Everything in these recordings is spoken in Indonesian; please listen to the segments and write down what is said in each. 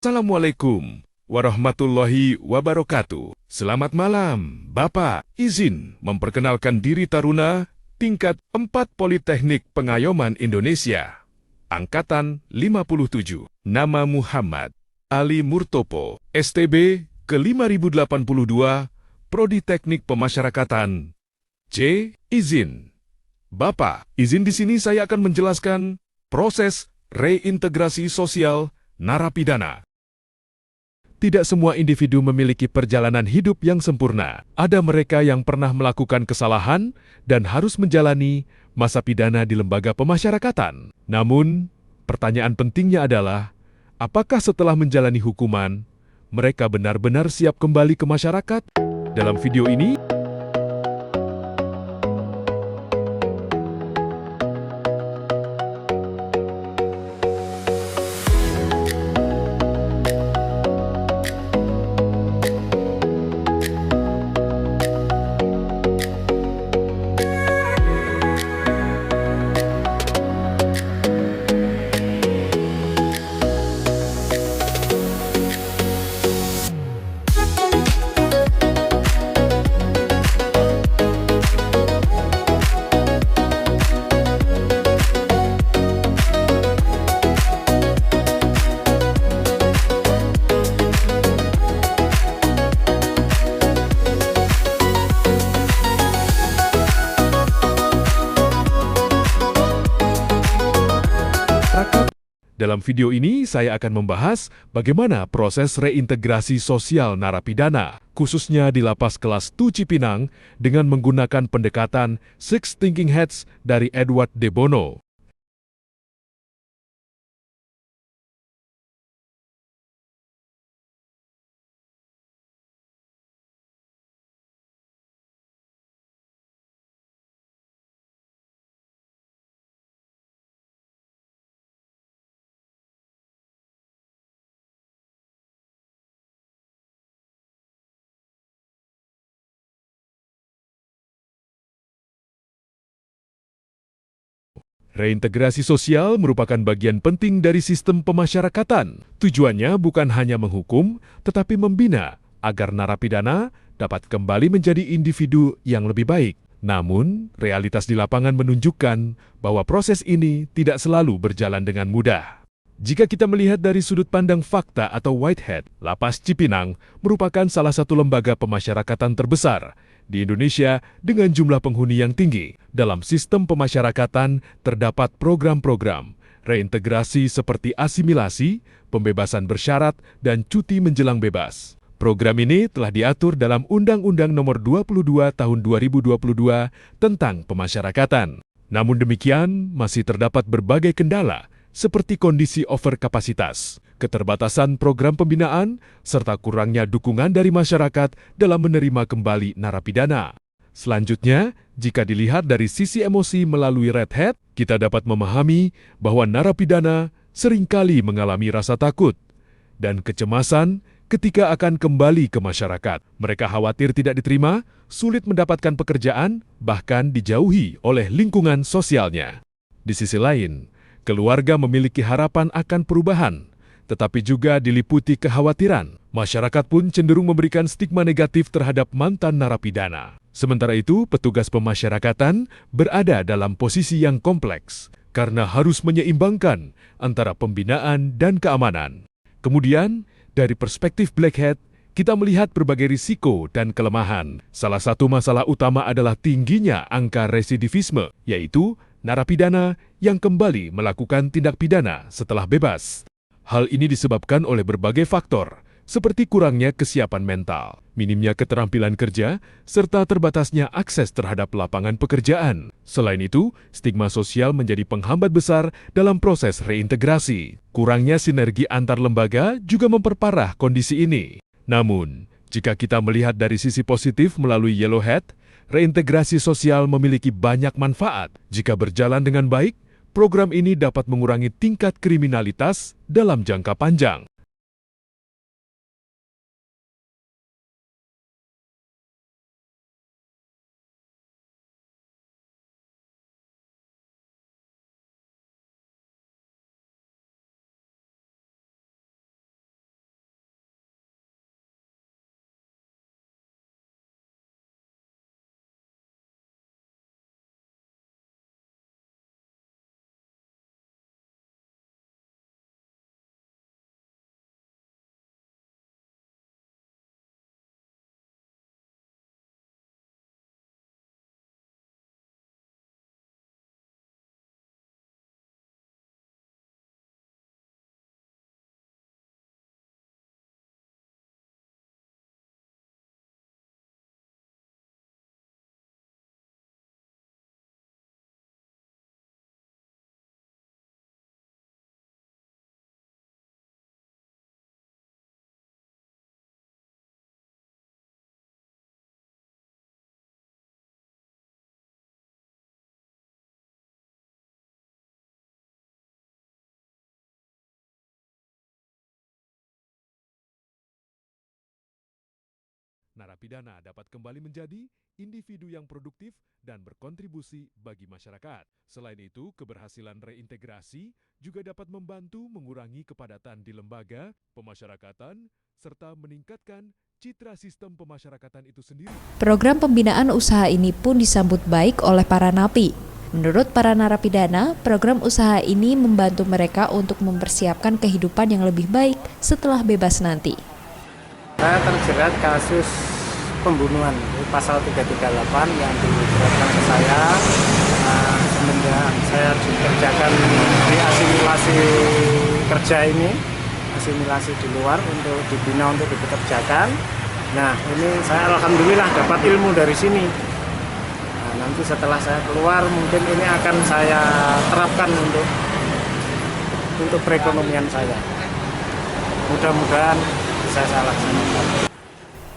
Assalamualaikum warahmatullahi wabarakatuh. Selamat malam, Bapak. Izin memperkenalkan diri Taruna tingkat 4 Politeknik Pengayoman Indonesia. Angkatan 57. Nama Muhammad Ali Murtopo, STB ke-5082, Prodi Teknik Pemasyarakatan. Izin. Bapak, izin di sini saya akan menjelaskan proses reintegrasi sosial narapidana. Tidak semua individu memiliki perjalanan hidup yang sempurna. Ada mereka yang pernah melakukan kesalahan dan harus menjalani masa pidana di lembaga pemasyarakatan. Namun, pertanyaan pentingnya adalah, apakah setelah menjalani hukuman, mereka benar-benar siap kembali ke masyarakat? Dalam video ini, dalam video ini, saya akan membahas bagaimana proses reintegrasi sosial narapidana, khususnya di Lapas Kelas 2 Cipinang, dengan menggunakan pendekatan Six Thinking Hats dari Edward de Bono. Reintegrasi sosial merupakan bagian penting dari sistem pemasyarakatan. Tujuannya bukan hanya menghukum, tetapi membina agar narapidana dapat kembali menjadi individu yang lebih baik. Namun, realitas di lapangan menunjukkan bahwa proses ini tidak selalu berjalan dengan mudah. Jika kita melihat dari sudut pandang fakta atau Whitehead, Lapas Cipinang merupakan salah satu lembaga pemasyarakatan terbesar di Indonesia dengan jumlah penghuni yang tinggi. Dalam sistem pemasyarakatan terdapat program-program reintegrasi seperti asimilasi, pembebasan bersyarat, dan cuti menjelang bebas. Program ini telah diatur dalam Undang-Undang Nomor 22 Tahun 2022 tentang Pemasyarakatan. Namun demikian, masih terdapat berbagai kendala seperti kondisi overkapasitas, keterbatasan program pembinaan, serta kurangnya dukungan dari masyarakat dalam menerima kembali narapidana. Selanjutnya, jika dilihat dari sisi emosi melalui Red Hat, kita dapat memahami bahwa narapidana seringkali mengalami rasa takut dan kecemasan ketika akan kembali ke masyarakat. Mereka khawatir tidak diterima, sulit mendapatkan pekerjaan, bahkan dijauhi oleh lingkungan sosialnya. Di sisi lain, keluarga memiliki harapan akan perubahan, tetapi juga diliputi kekhawatiran. Masyarakat pun cenderung memberikan stigma negatif terhadap mantan narapidana. Sementara itu, petugas pemasyarakatan berada dalam posisi yang kompleks karena harus menyeimbangkan antara pembinaan dan keamanan. Kemudian, dari perspektif Black Hat, kita melihat berbagai risiko dan kelemahan. Salah satu masalah utama adalah tingginya angka residivisme, yaitu narapidana yang kembali melakukan tindak pidana setelah bebas. Hal ini disebabkan oleh berbagai faktor, seperti kurangnya kesiapan mental, minimnya keterampilan kerja, serta terbatasnya akses terhadap lapangan pekerjaan. Selain itu, stigma sosial menjadi penghambat besar dalam proses reintegrasi. Kurangnya sinergi antar lembaga juga memperparah kondisi ini. Namun, jika kita melihat dari sisi positif melalui Yellow Hat, reintegrasi sosial memiliki banyak manfaat. Jika berjalan dengan baik, program ini dapat mengurangi tingkat kriminalitas dalam jangka panjang. narapidana dapat kembali menjadi individu yang produktif dan berkontribusi bagi masyarakat. Selain itu, keberhasilan reintegrasi juga dapat membantu mengurangi kepadatan di lembaga pemasyarakatan serta meningkatkan citra sistem pemasyarakatan itu sendiri. Program pembinaan usaha ini pun disambut baik oleh para napi. Menurut para narapidana, program usaha ini membantu mereka untuk mempersiapkan kehidupan yang lebih baik setelah bebas nanti. Saya terjerat kasus pembunuhan, pasal 338 yang diterapkan ke saya. Semenjak saya dikerjakan di asimilasi kerja ini, asimilasi di luar untuk dibina untuk dipekerjakan. Nah, ini saya alhamdulillah dapat ilmu dari sini. Nah, nanti setelah saya keluar mungkin ini akan saya terapkan untuk perekonomian saya. Mudah-mudahan bisa saya laksanakan.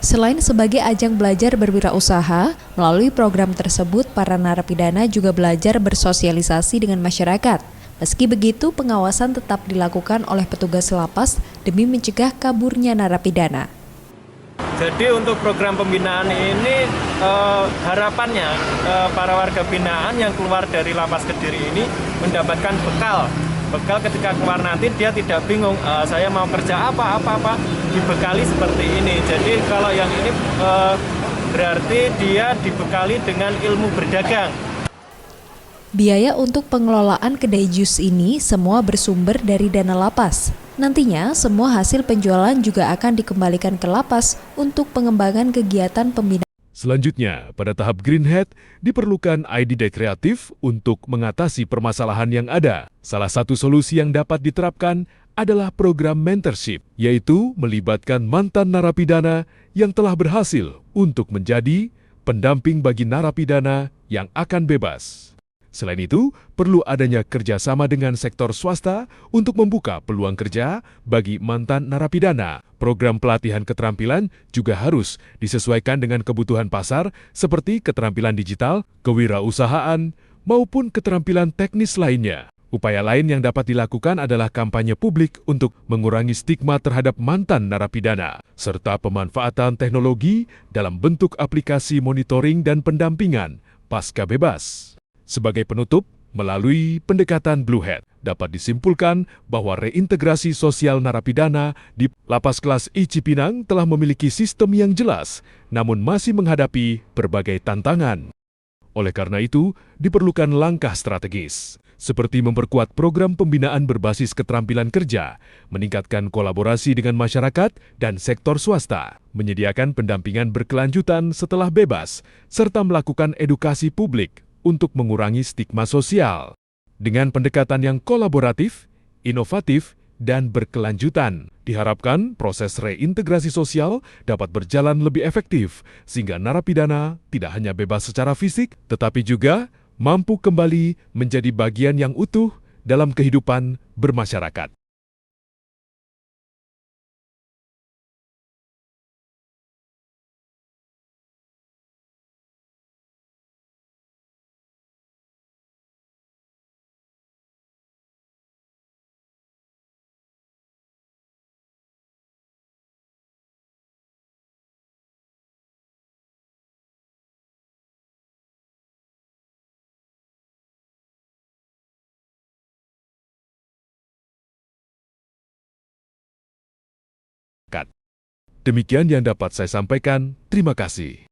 Selain sebagai ajang belajar berwirausaha, melalui program tersebut para narapidana juga belajar bersosialisasi dengan masyarakat. Meski begitu, pengawasan tetap dilakukan oleh petugas lapas demi mencegah kaburnya narapidana. Jadi untuk program pembinaan ini harapannya para warga binaan yang keluar dari lapas Kediri ini mendapatkan bekal ketika keluar nanti dia tidak bingung saya mau kerja apa dibekali seperti ini. Jadi kalau yang ini berarti dia dibekali dengan ilmu berdagang. Biaya untuk pengelolaan kedai jus ini semua bersumber dari dana lapas. Nantinya, semua hasil penjualan juga akan dikembalikan ke lapas untuk pengembangan kegiatan pembinaan. Selanjutnya, pada tahap Greenhead, diperlukan ide kreatif untuk mengatasi permasalahan yang ada. Salah satu solusi yang dapat diterapkan adalah program mentorship, yaitu melibatkan mantan narapidana yang telah berhasil untuk menjadi pendamping bagi narapidana yang akan bebas. Selain itu, perlu adanya kerjasama dengan sektor swasta untuk membuka peluang kerja bagi mantan narapidana. Program pelatihan keterampilan juga harus disesuaikan dengan kebutuhan pasar seperti keterampilan digital, kewirausahaan, maupun keterampilan teknis lainnya. Upaya lain yang dapat dilakukan adalah kampanye publik untuk mengurangi stigma terhadap mantan narapidana, serta pemanfaatan teknologi dalam bentuk aplikasi monitoring dan pendampingan pasca bebas. Sebagai penutup, melalui pendekatan Bluehead, dapat disimpulkan bahwa reintegrasi sosial narapidana di Lapas Kelas I Cipinang telah memiliki sistem yang jelas, namun masih menghadapi berbagai tantangan. Oleh karena itu, diperlukan langkah strategis, seperti memperkuat program pembinaan berbasis keterampilan kerja, meningkatkan kolaborasi dengan masyarakat dan sektor swasta, menyediakan pendampingan berkelanjutan setelah bebas, serta melakukan edukasi publik untuk mengurangi stigma sosial. Dengan pendekatan yang kolaboratif, inovatif, dan berkelanjutan, diharapkan proses reintegrasi sosial dapat berjalan lebih efektif, sehingga narapidana tidak hanya bebas secara fisik, tetapi juga mampu kembali menjadi bagian yang utuh dalam kehidupan bermasyarakat. Demikian yang dapat saya sampaikan. Terima kasih.